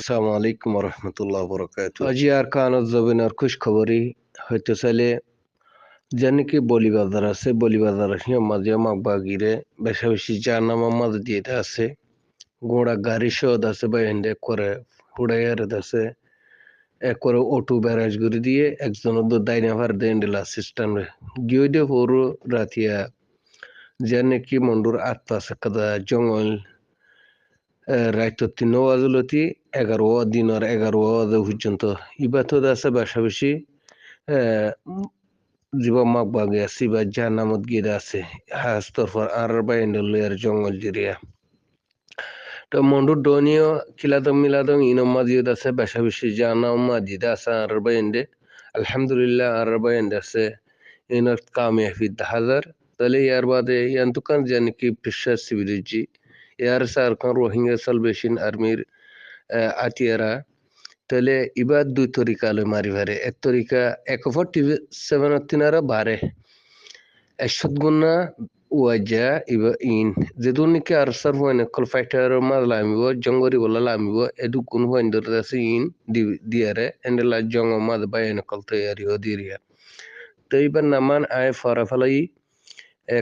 আসসালামু আলাইকুম রহমতুল্লাহ বরকাত আজি আর কানত জবিনার খুশ খবরই হইতে চাইলে জানি কি বলিবাজার আছে বলিবাজার মাঝে মাগবাগিরে বেশা বেশি জানামা মাঝ দিয়ে আছে গোড়া গাড়ি সদ আছে বা এন্ডে করে হুড়াইয়ার আছে করে অটো ব্যারাজ করে দিয়ে একজনের দাইনা ভার দেন দিলা সিস্টেম রে গিয়ে দিয়ে পুরো রাতিয়া জানি কি মন্ডুর আত্মা আছে কাদা জঙ্গল রাইত 3 11 দিনের 11 পর্যন্ত ইবাতো আছে বেশা বেশি জীবা মাগ বাগে আছে বা জানামত গিয়ে আছে হাস্তর পর আর বাইন্ডলের জঙ্গল জিরিয়া তো মন্ডুর দনীয় কিলাদম মিলাদম ইনম্মা দিয়ে আছে বেশা বেশি জানাম্মা দিয়ে আছে আর বাইন্ডে আলহামদুলিল্লাহ আর বাইন্ডে আছে ইনার কামিয়াবি 10,000 তাহলে ইয়ার বাদে ইয়ান দোকান জানি কি পিসার সিবিলিজি ইয়ার সারকার রোহিঙ্গা সালভেশন আর্মির আটিয়ারা তাহলে এবার 2 তরিকা আলো মারি ভারে এক তরিকা 147 বারে এসদ গুনা ওয়াজা ইবা ইন যেদুন নিকে আরসার হইনে কল ফাইটার মাল লামিব জঙ্গরি বলা লামিব এদু কোন হইন দরদাসি ইন দিয়ারে এন্ডেলা জঙ্গ মাদ বাইনে কল তৈয়ারি দিরিয়া তো এবার নামান আয় ফরাফালাই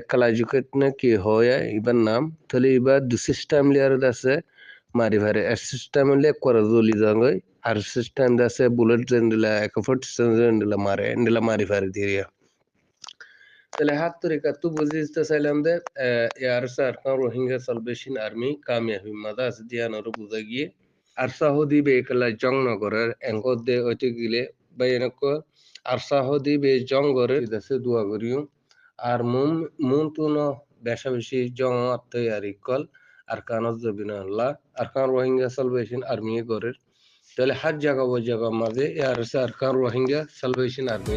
কালাজুকেট না কি হয় এবার নাম তাহলে এবার দু সিস্টেম লিয়ার আছে মারি ভারে এক সিস্টেম হলে করে জলি যাঙ্গই আর সিস্টেম আছে বুলেট জেন্ডিলা 147 জেন্ডিলা মারে এন্ডিলা মারি ভারে দিরিয়া তাহলে হাত তরিকা তো বুঝিতে চাইলাম যে ইয়ার সারকার রোহিঙ্গা সালভেশন আর্মি কামিয়াবি মাদা আছে দিয়ানোর বুঝা গিয়ে আর সাহদি বেকলা জংনগরের এঙ্গর দে ওইতে গিলে বা এনেকো আর সাহদি বে জঙ্গরে আছে দোয়া করিও আর মুন তুন বেশা বেশি জং তৈয়ারি কল আর কানত জবিনা আল্লাহ আর কান রোহিঙ্গা সালভেশন আর্মি গরের তাহলে হাত জায়গা ও জায়গা মাঝে ইয়ার সারকার রোহিঙ্গা সালভেশন আর্মি